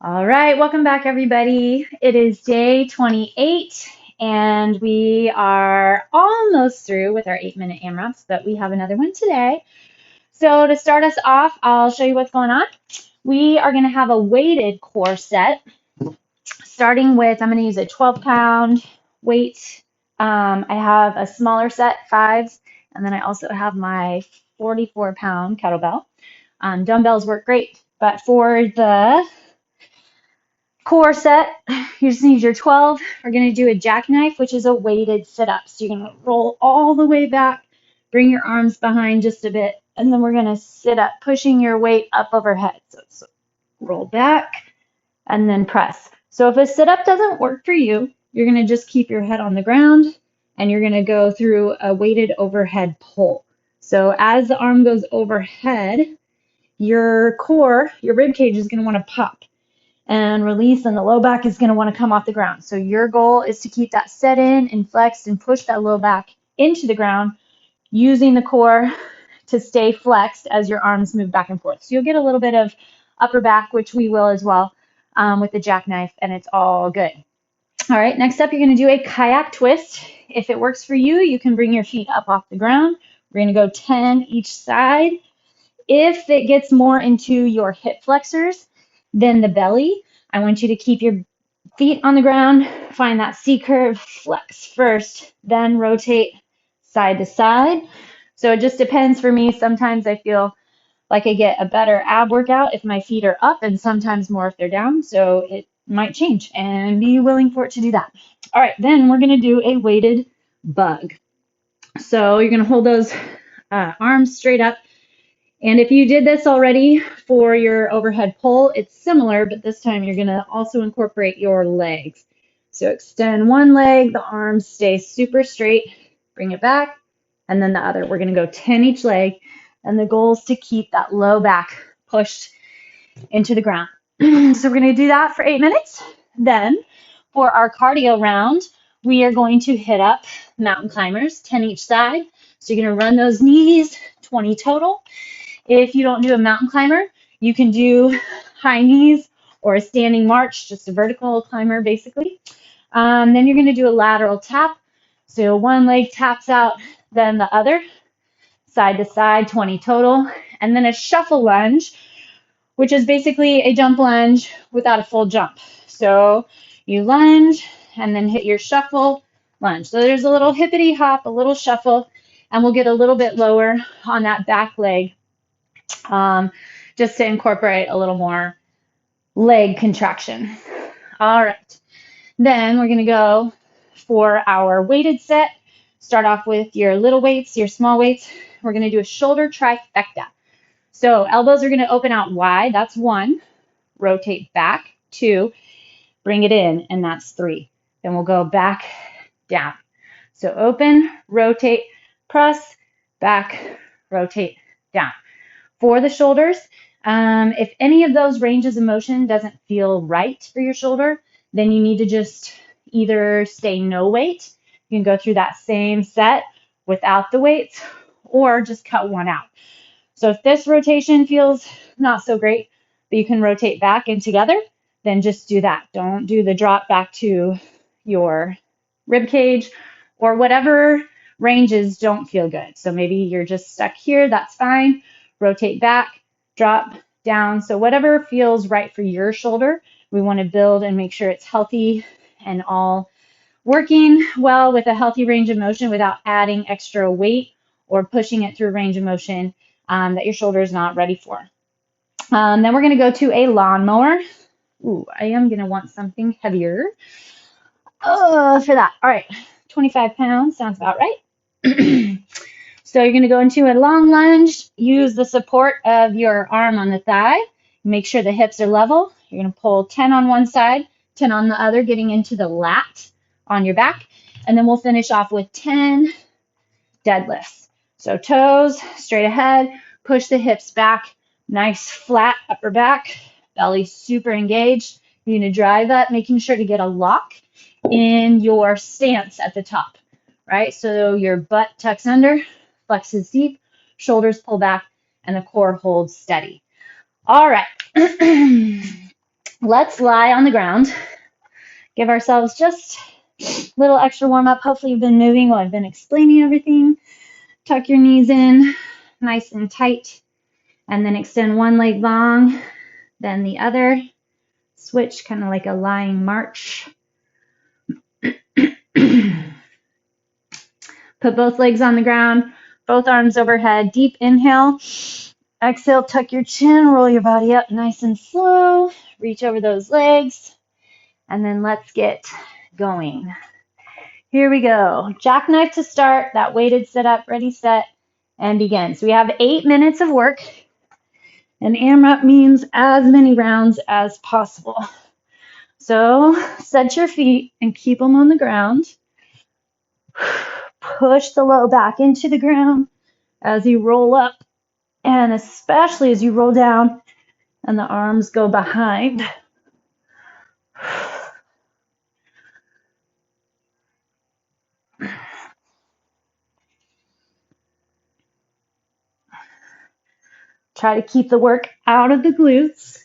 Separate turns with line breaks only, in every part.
All right, welcome back, everybody. It is day 28, and we are almost through with our 8-minute AMRAPs, but we have another one today. So to start us off, I'll show you what's going on. We are going to have a weighted core set, starting with, I'm going to use a 12-pound weight. I have a smaller set, fives, and then I also have my 44-pound kettlebell. Dumbbells work great, but for the core set, you just need your 12. We're going to do a jackknife, which is a weighted sit-up. So you're going to roll all the way back, bring your arms behind just a bit, and then we're going to sit up, pushing your weight up overhead. So it's roll back and then press. So if a sit-up doesn't work for you, you're going to just keep your head on the ground and you're going to go through a weighted overhead pull. So as the arm goes overhead, your core, your rib cage is going to want to pop and release, and the low back is going to want to come off the ground. So your goal is to keep that set in and flexed and push that low back into the ground using the core to stay flexed as your arms move back and forth. So you'll get a little bit of upper back, which we will as well with the jackknife, and it's all good. All right, next up, you're going to do a kayak twist. If it works for you, you can bring your feet up off the ground. We're going to go 10 each side. If it gets more into your hip flexors than the belly, I want you to keep your feet on the ground, find that C curve, flex first, then rotate side to side. So it just depends for me. Sometimes I feel like I get a better ab workout if my feet are up, and sometimes more if they're down. So it might change, and be willing for it to do that. All right, then we're going to do a weighted bug. So you're going to hold those arms straight up. And if you did this already for your overhead pull, it's similar, but this time you're going to also incorporate your legs. So extend one leg, the arms stay super straight, bring it back, and then the other. We're going to go 10 each leg, and the goal is to keep that low back pushed into the ground. So we're going to do that for 8 minutes. Then for our cardio round, we are going to hit up mountain climbers, 10 each side. So you're going to run those knees, 20 total. If you don't do a mountain climber, you can do high knees or a standing march, just a vertical climber basically. Then you're going to do a lateral tap. So one leg taps out, then the other, side to side, 20 total. And then a shuffle lunge, which is basically a jump lunge without a full jump. So you lunge and then hit your shuffle lunge. So there's a little hippity hop, a little shuffle, and we'll get a little bit lower on that back leg. Just to incorporate a little more leg contraction. All right, then we're going to go for our weighted set. Start off with your little weights, your small weights. We're going to do a shoulder trifecta. So elbows are going to open out wide. That's 1. Rotate back. 2. Bring it in, and that's 3. Then we'll go back, down. So open, rotate, press, back, rotate, down. For the shoulders, if any of those ranges of motion doesn't feel right for your shoulder, then you need to just either stay no weight. You can go through that same set without the weights, or just cut one out. So if this rotation feels not so great, but you can rotate back and together, then just do that. Don't do the drop back to your rib cage or whatever ranges don't feel good. So maybe you're just stuck here, that's fine. Rotate back, drop down. So whatever feels right for your shoulder, we want to build and make sure it's healthy and all working well with a healthy range of motion without adding extra weight or pushing it through a range of motion that your shoulder is not ready for. Then we're going to go to a lawnmower. Ooh, I am going to want something heavier for that. All right, 25 pounds sounds about right. So you're going to go into a long lunge. Use the support of your arm on the thigh. Make sure the hips are level. You're going to pull 10 on one side, 10 on the other, getting into the lat on your back. And then we'll finish off with 10 deadlifts. So toes straight ahead, push the hips back, nice flat upper back, belly super engaged. You're going to drive up, making sure to get a lock in your stance at the top, right? So your butt tucks under, flexes deep, shoulders pull back, and the core holds steady. All right. let's lie on the ground. Give ourselves just a little extra warm up. Hopefully you've been moving while I've been explaining everything. Tuck your knees in nice and tight, and then extend one leg long, then the other. Switch, kind of like a lying march. Put both legs on the ground, both arms overhead. Deep inhale. Exhale, tuck your chin, roll your body up nice and slow. Reach over those legs, and then let's get going. Here we go. Jackknife to start. That weighted sit up, ready, set, and begin. So we have 8 minutes of work, and AMRAP means as many rounds as possible. So set your feet and keep them on the ground. Push the low back into the ground as you roll up, and especially as you roll down and the arms go behind. Try to keep the work out of the glutes.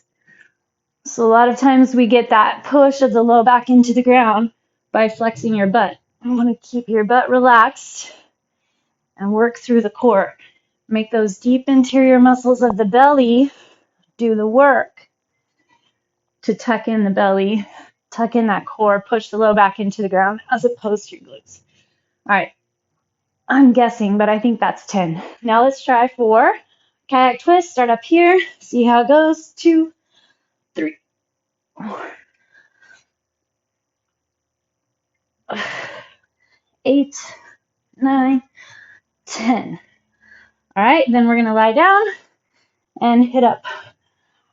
So a lot of times we get that push of the low back into the ground by flexing your butt. You want to keep your butt relaxed and work through the core. Make those deep interior muscles of the belly do the work to tuck in the belly, tuck in that core, push the low back into the ground as opposed to your glutes. All right, I'm guessing, but I think that's 10. Now let's try 4. Kayak twist, start up here, see how it goes. 2, 3, 4, 8, 9, 10. All right, then we're gonna lie down and hit up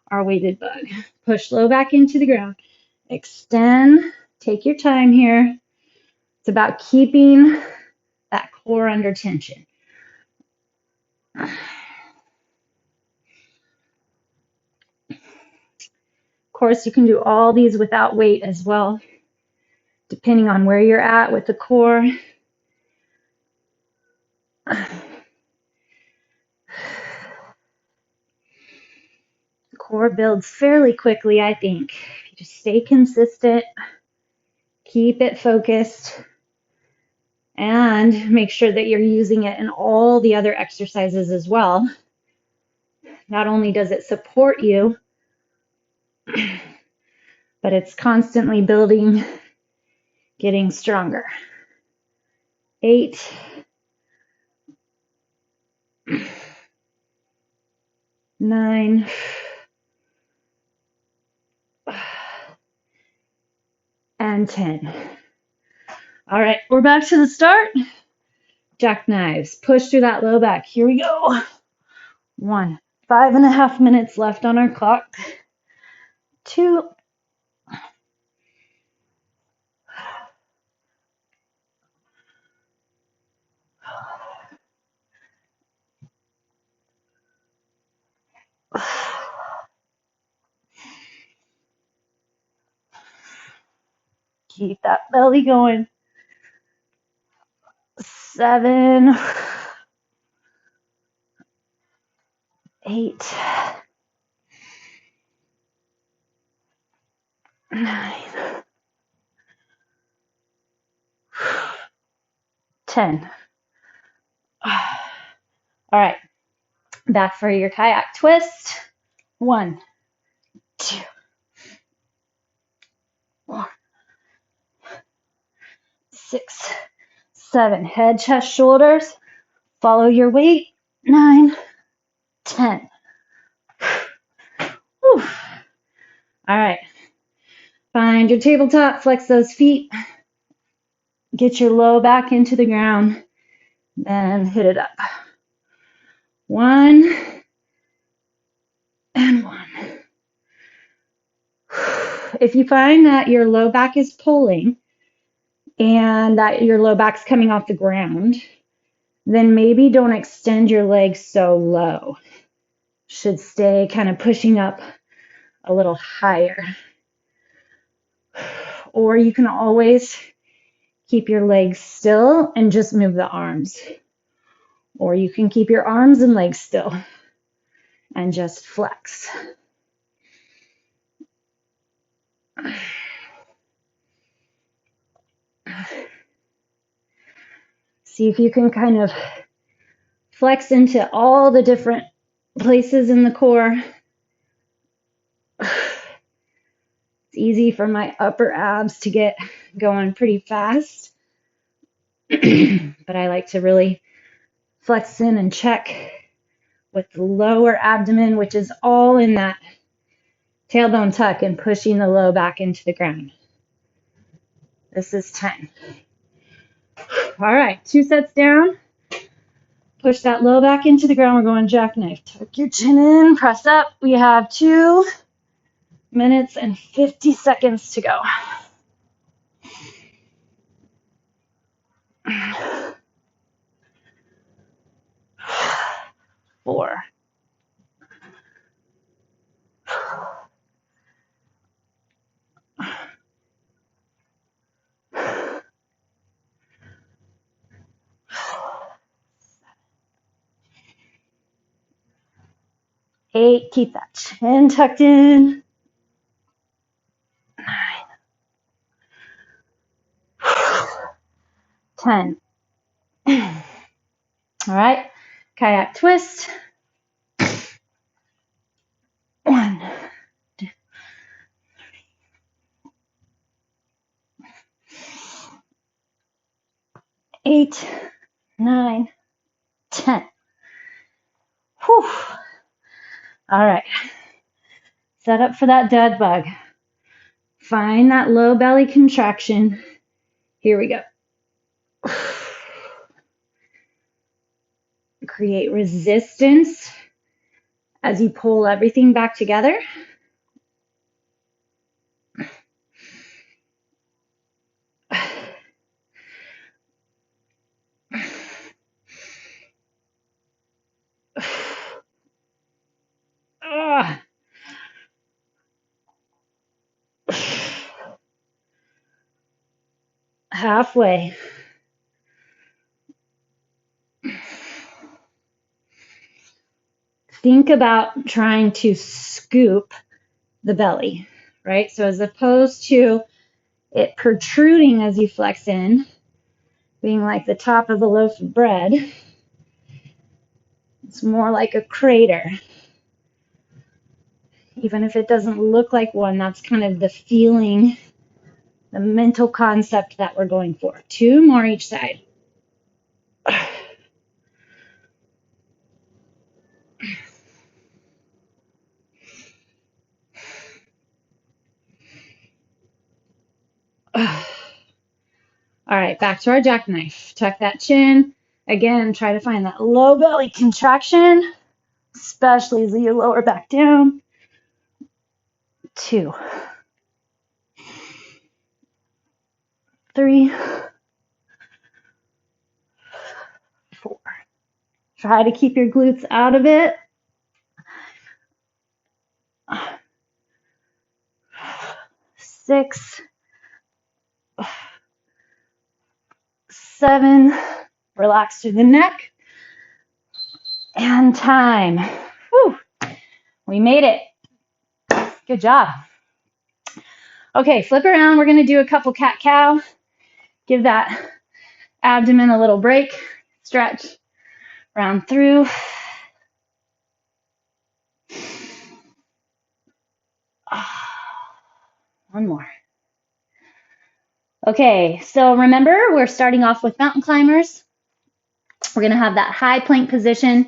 our weighted bug. Push low back into the ground. Extend, take your time here. It's about keeping that core under tension. Of course, you can do all these without weight as well, depending on where you're at with the core. The core builds fairly quickly, I think. If you just stay consistent, keep it focused, and make sure that you're using it in all the other exercises as well. Not only does it support you, but it's constantly building, getting stronger. 8, 9, and 10. All right, we're back to the start. Jackknives, push through that low back. Here we go. 1, 5.5 minutes left on our clock. 2, 'Keep that belly going. 7, 8, 9, 10. All right, back for your kayak twist. 1, 2, 4, 6, 7. Head, chest, shoulders. Follow your weight. 9, 10. Whew. All right. Find your tabletop. Flex those feet. Get your low back into the ground. Then hit it up. 1 and 1. If you find that your low back is pulling and that your low back's coming off the ground, then maybe don't extend your legs so low. Should stay kind of pushing up a little higher. Or you can always keep your legs still and just move the arms. Or you can keep your arms and legs still and just flex. See if you can kind of flex into all the different places in the core. It's easy for my upper abs to get going pretty fast, but I like to really flex in and check with the lower abdomen, which is all in that tailbone tuck and pushing the low back into the ground. This is 10. All right, 2 sets down. Push that low back into the ground. We're going jackknife. Tuck your chin in, press up. We have 2 minutes and 50 seconds to go. 4. 8. Keep that chin tucked in. 9. 10. All right, kayak twist. 1, 2, 8, 9, 10. Whew. All right, set up for that dead bug. Find that low belly contraction. Here we go. Create resistance as you pull everything back together. Halfway. Think about trying to scoop the belly, right? So as opposed to it protruding as you flex in, being like the top of a loaf of bread, it's more like a crater. Even if it doesn't look like one, that's kind of the feeling, the mental concept that we're going for. 2 more each side. All right, back to our jackknife. Tuck that chin. Again, try to find that low belly contraction, especially as you lower back down. 2, 3, 4. Try to keep your glutes out of it. 6, 7. Relax through the neck. And time. Whew. We made it. Good job. Okay, flip around. We're going to do a couple cat-cow. Give that abdomen a little break. Stretch. Round through. One more. Okay, so remember, we're starting off with mountain climbers. We're going to have that high plank position.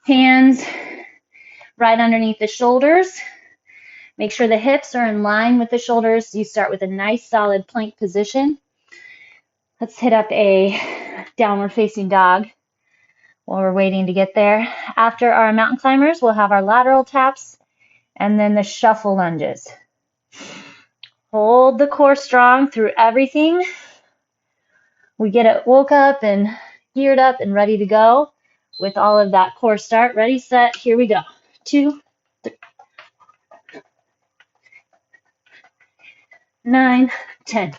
Hands right underneath the shoulders. Make sure the hips are in line with the shoulders. You start with a nice solid plank position. Let's hit up a downward facing dog while we're waiting to get there. After our mountain climbers, we'll have our lateral taps and then the shuffle lunges. Hold the core strong through everything. We get it woke up and geared up and ready to go with all of that core start. Ready, set, here we go. 2, 3, 9, 10.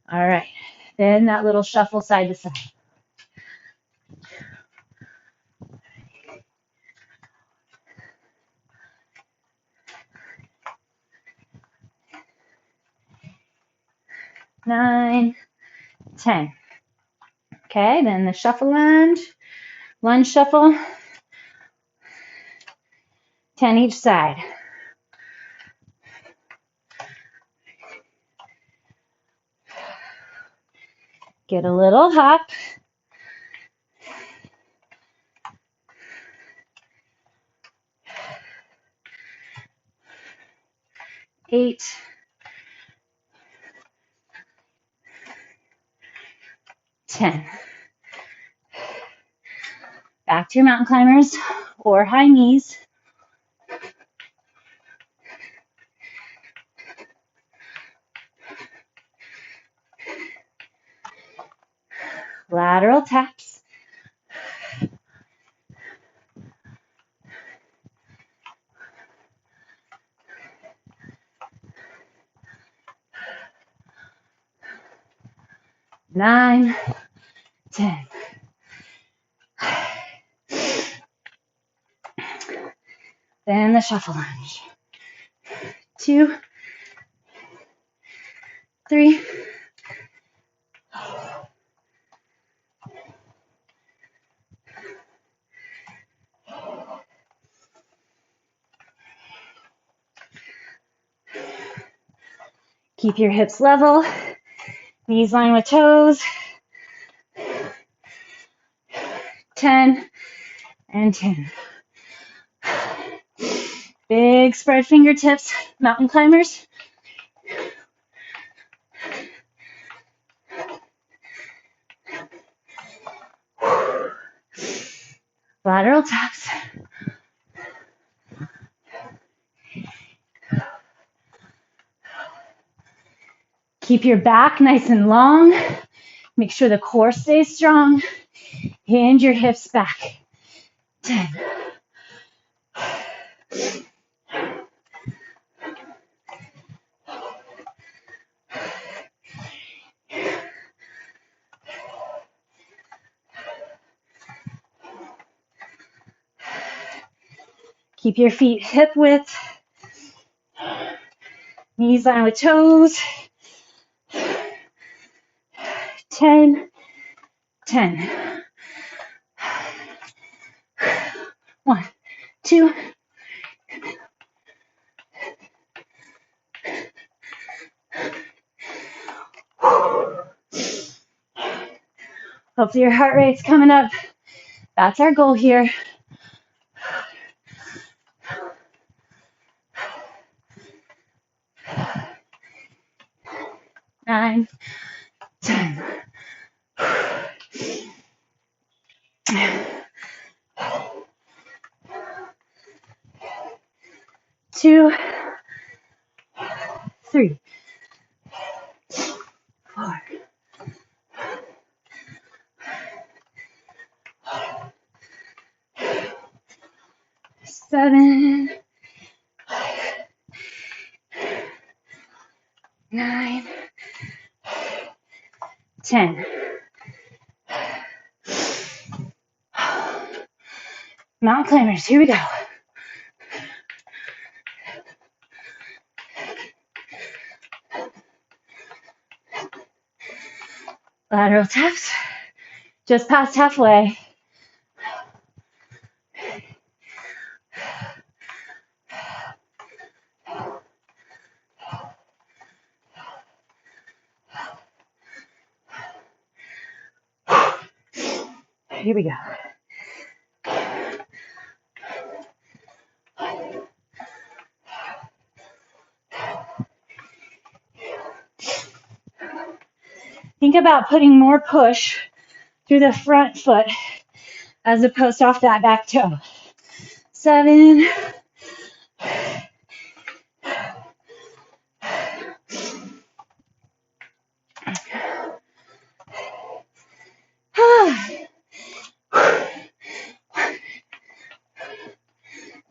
All right, then that little shuffle side to side. Nine, 10. Okay, then the shuffle lunge shuffle, 10 each side. Get a little hop. 8, 10. Back to your mountain climbers or high knees. Lateral taps. Nine, 10. Then the shuffle lunge. 2, 3, 'Keep your hips level, knees line with toes. 10 and 10. Big spread fingertips, mountain climbers. Lateral taps. Keep your back nice and long. Make sure the core stays strong. Hinge your hips back. 10. Keep your feet hip width. Knees line with toes. 10, 10. 1, 2. Hopefully your heart rate's coming up. That's our goal here. Nine, 10. 2, 3, 4, 7, 9, 10. Mountain climbers, here we go. Lateral taps, just past halfway. Here we go. Think about putting more push through the front foot as opposed to off that back toe. 7,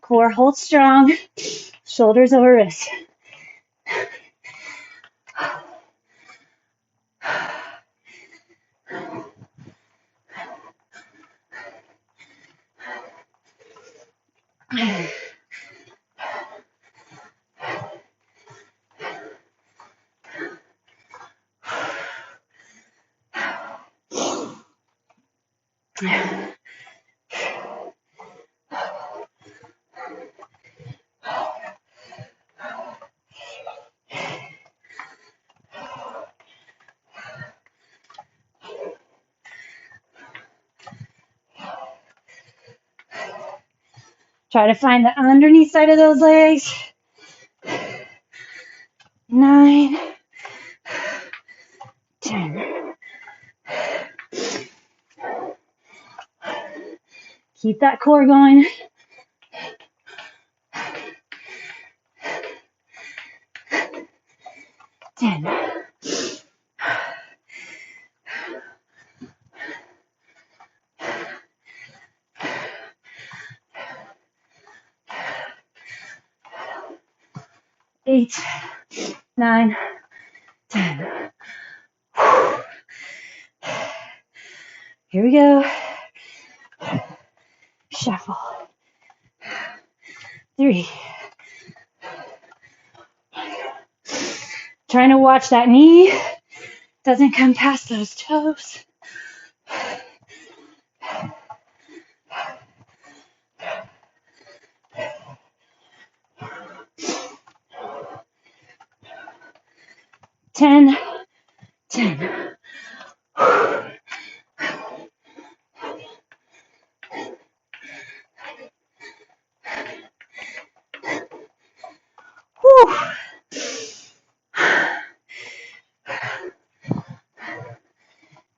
4, hold strong, shoulders over wrists. Try to find the underneath side of those legs. 9, 10. Keep that core going. 10. 8, 9, 10. Here we go. Shuffle. 3. Trying to watch that knee doesn't come past those toes. 10, 10. Whew.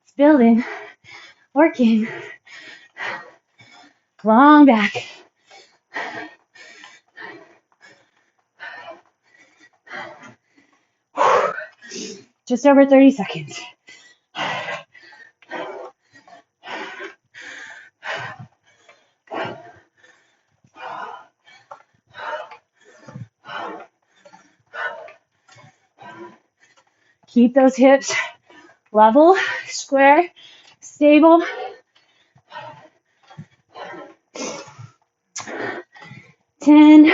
It's building, working. Long back. Just over 30 seconds. Keep those hips level, square, stable. 10.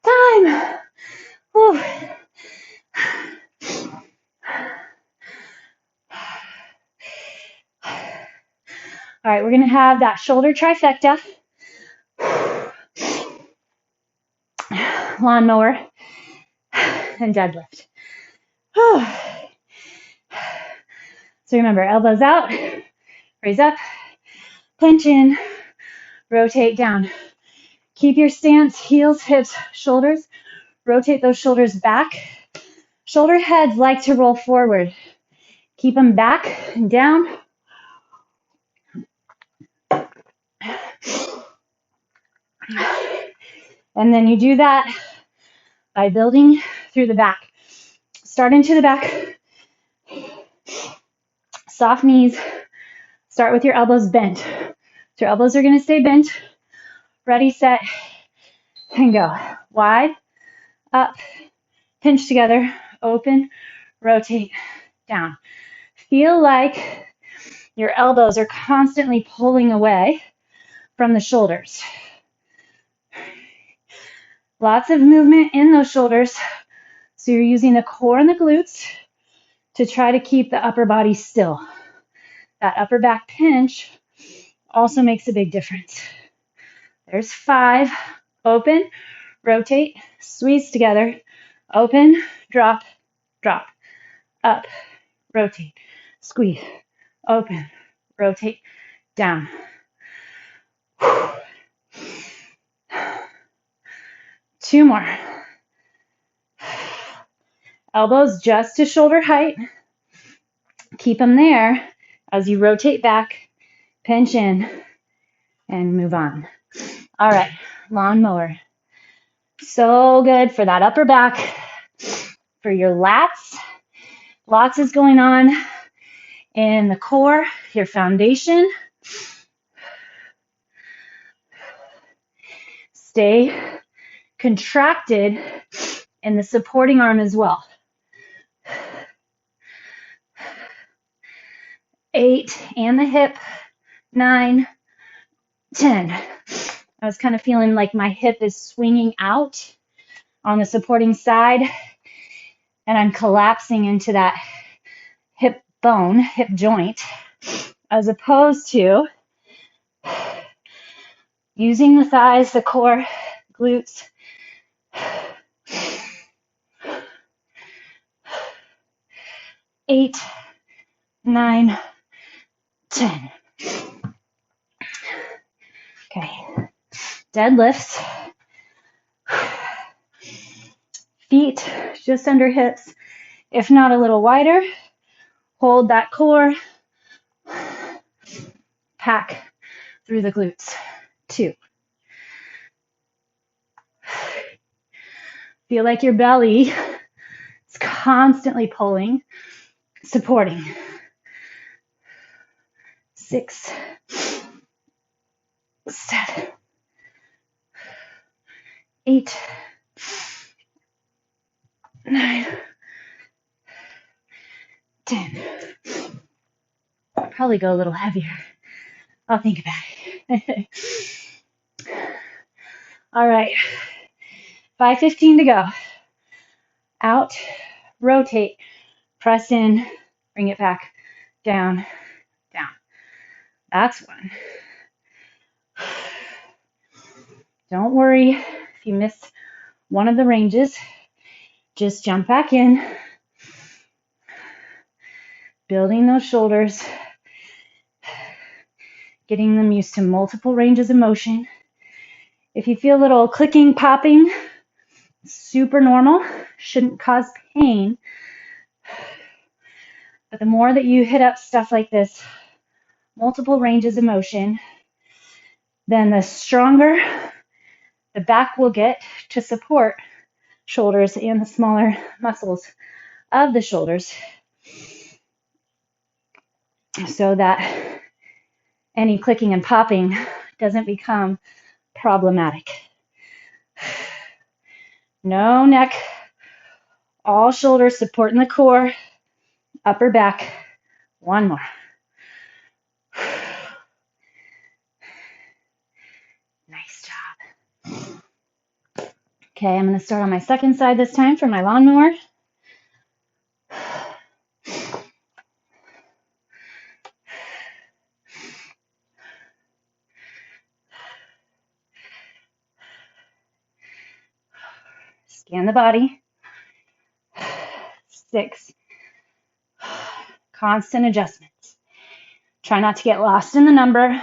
Time. Whew. All right, we're going to have that shoulder trifecta, lawnmower, and deadlift. So remember, elbows out, raise up, pinch in, rotate down. Keep your stance, heels, hips, shoulders. Rotate those shoulders back. Shoulder heads like to roll forward. Keep them back and down. And then you do that by building through the back. Start into the back. Soft knees. Start with your elbows bent. So your elbows are going to stay bent. Ready, set, and go. Wide, up, pinch together, open, rotate, down. Feel like your elbows are constantly pulling away from the shoulders. Lots of movement in those shoulders. So you're using the core and the glutes to try to keep the upper body still. That upper back pinch also makes a big difference. There's 5. Open, rotate, squeeze together. Open, drop, drop. Up, rotate, squeeze. Open, rotate, down. 2 more. Elbows just to shoulder height. Keep them there as you rotate back, pinch in, and move on. All right, lawnmower. So good for that upper back, for your lats. Lots is going on in the core, your foundation. Stay contracted in the supporting arm as well. 8, and the hip. 9, 10. I was kind of feeling like my hip is swinging out on the supporting side, and I'm collapsing into that hip bone, hip joint, as opposed to using the thighs, the core, glutes. 8, 9, 10. Okay. Deadlifts. Feet just under hips, if not a little wider. Hold that core. Pack through the glutes. 2. Feel like your belly is constantly pulling, supporting. 6, 7, 8, 9, 10. Probably go a little heavier. I'll think about it. All right. 5:15 to go. Out, rotate, press in, bring it back, down, down. That's one. Don't worry if you miss one of the ranges. Just jump back in, building those shoulders, getting them used to multiple ranges of motion. If you feel a little clicking, popping, super normal, shouldn't cause pain. But the more that you hit up stuff like this, multiple ranges of motion, then the stronger the back will get to support shoulders and the smaller muscles of the shoulders, so that any clicking and popping doesn't become problematic. No neck, all shoulders supporting the core, upper back. One more. Nice job. Okay, I'm going to start on my second side this time for my lawnmower. Scan the body. 6. Constant adjustments. Try not to get lost in the number.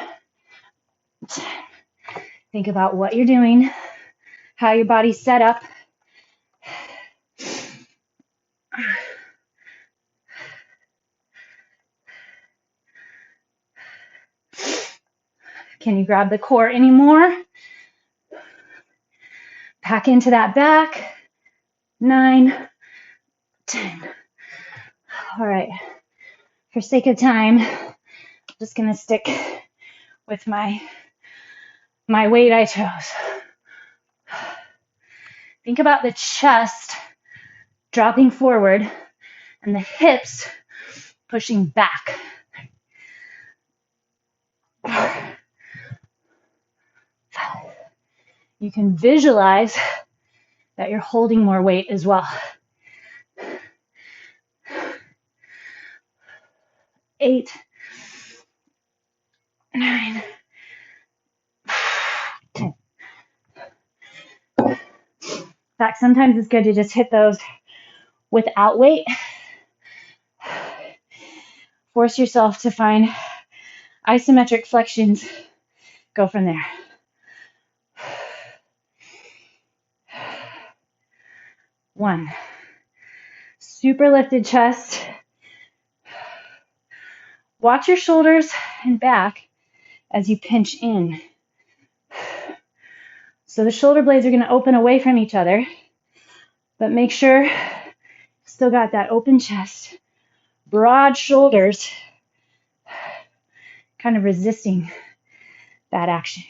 10. Think about what you're doing, how your body's set up. Can you grab the core anymore? Pack into that back. 9, 10. All right. For sake of time, I'm just going to stick with my weight I chose. Think about the chest dropping forward and the hips pushing back. You can visualize that you're holding more weight as well. 8, 9, 10. In fact, sometimes it's good to just hit those without weight. Force yourself to find isometric flexions. Go from there. 1. Super lifted chest. Watch your shoulders and back as you pinch in. So the shoulder blades are going to open away from each other, but make sure you still got that open chest, broad shoulders, kind of resisting that action.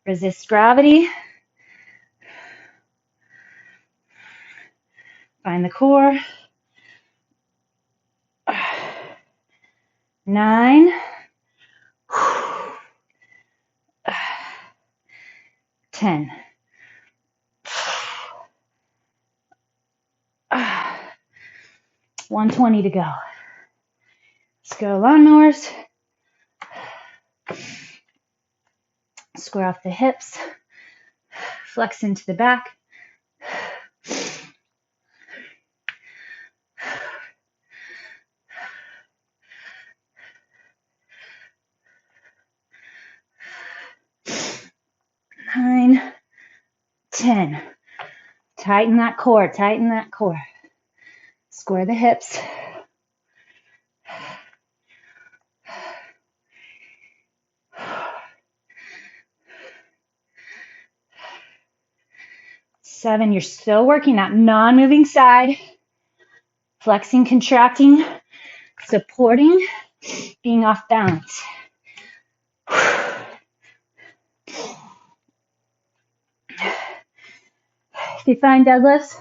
Resist gravity. Find the core. 9, 9, 10. 120 to go. Let's go, lawnmowers. Square off the hips. Flex into the back. Nine, 10. Tighten that core, tighten that core. Square the hips. 7, you're still working that non-moving side. Flexing, contracting, supporting, being off balance. If you find deadlifts,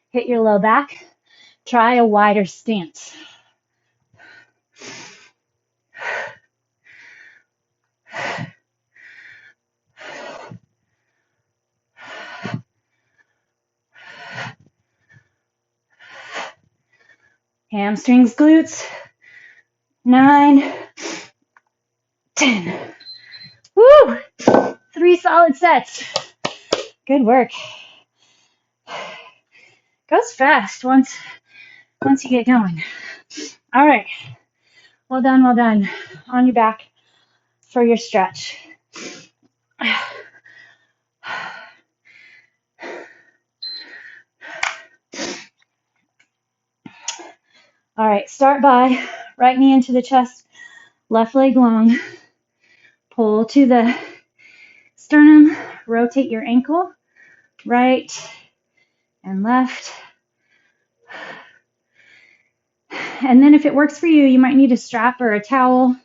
hit your low back. Try a wider stance. Hamstrings, glutes. 9, 10. Woo! 3 solid sets. Good work. Goes fast once you get going. All right. Well done, well done. On your back for your stretch. All right, start by right knee into the chest, left leg long. Pull to the sternum, rotate your ankle, right and left. And then if it works for you, you might need a strap or a towel.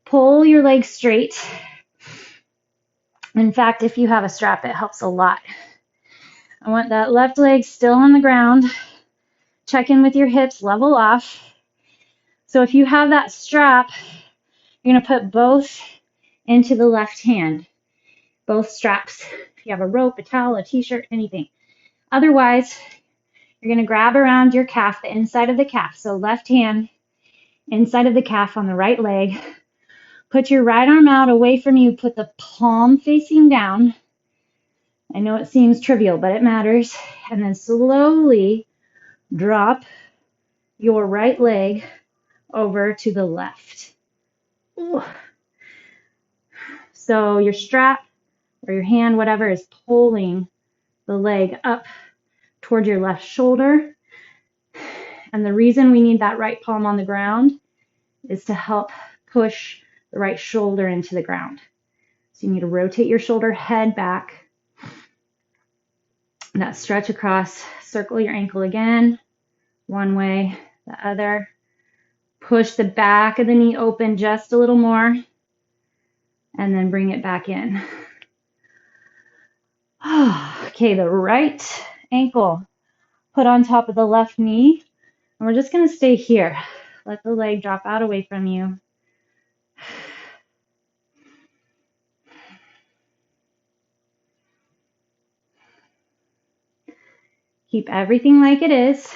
Pull your legs straight. In fact, if you have a strap, it helps a lot. I want that left leg still on the ground. Check in with your hips, level off. So if you have that strap, you're going to put both into the left hand. Both straps. If you have a rope, a towel, a t-shirt, anything. Otherwise, you're going to grab around your calf, the inside of the calf. So left hand, inside of the calf on the right leg. Put your right arm out away from you. Put the palm facing down. I know it seems trivial, but it matters. And then slowly drop your right leg over to the left. Ooh. So your strap or your hand, whatever, is pulling the leg up toward your left shoulder. And the reason we need that right palm on the ground is to help push the right shoulder into the ground. So you need to rotate your shoulder head back. That stretch across, circle your ankle again, one way, the other. Push the back of the knee open just a little more, and then bring it back in. Okay, the right ankle put on top of the left knee, and we're just going to stay here. Let the leg drop out away from you. Keep everything like it is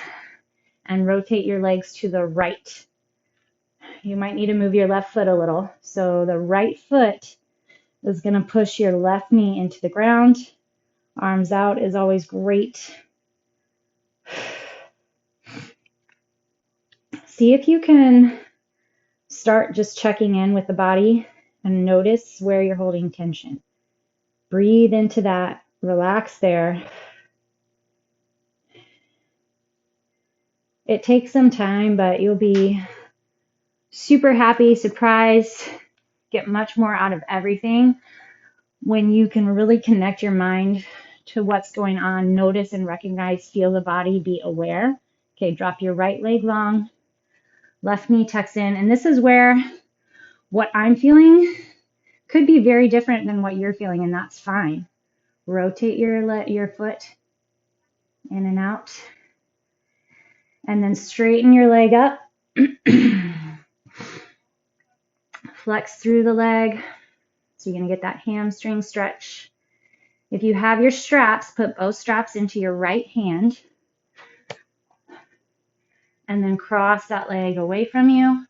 and rotate your legs to the right. You might need to move your left foot a little. So the right foot is going to push your left knee into the ground. Arms out is always great. See if you can start just checking in with the body and notice where you're holding tension. Breathe into that. Relax there. It takes some time, but you'll be super happy, surprised, get much more out of everything when you can really connect your mind to what's going on, notice and recognize, feel the body, be aware. Okay, drop your right leg long, left knee tucks in, and this is where what I'm feeling could be very different than what you're feeling, and that's fine. Rotate your foot in and out, and then straighten your leg up. Flex through the leg. So you're going to get that hamstring stretch. If you have your straps, put both straps into your right hand. And then cross that leg away from you.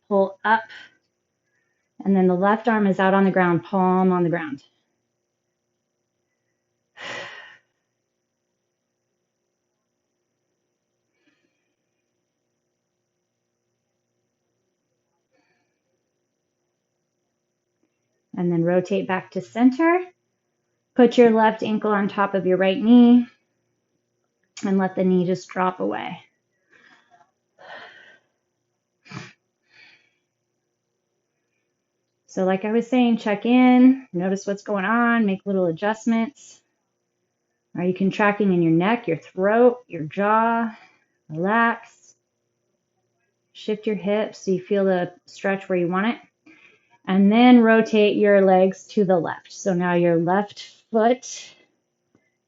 Pull up. And then the left arm is out on the ground, palm on the ground. And then rotate back to center. Put your left ankle on top of your right knee and let the knee just drop away. So like I was saying, check in, notice what's going on, make little adjustments. Are you contracting in your neck, your throat, your jaw? Relax. Shift your hips so you feel the stretch where you want it. And then rotate your legs to the left. So now your left foot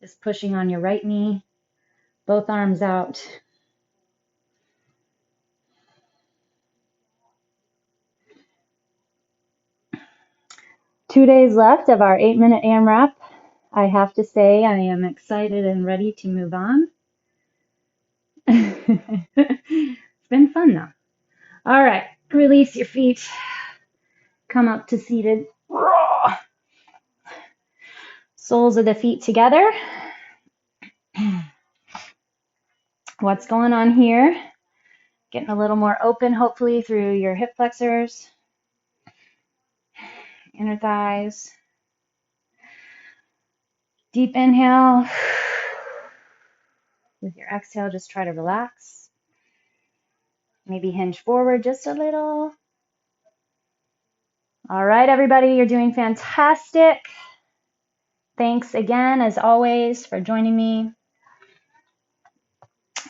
is pushing on your right knee, both arms out. Two days left of our 8-minute AMRAP. I have to say I am excited and ready to move on. It's been fun though. All right, release your feet. Come up to seated. Soles of the feet together. What's going on here? Getting a little more open, hopefully, through your hip flexors, inner thighs. Deep inhale. With your exhale, just try to relax. Maybe hinge forward just a little. All right, everybody, you're doing fantastic. Thanks again, as always, for joining me.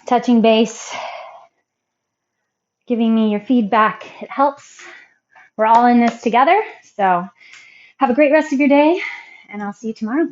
Touching base, giving me your feedback. It helps. We're all in this together. So have a great rest of your day, and I'll see you tomorrow.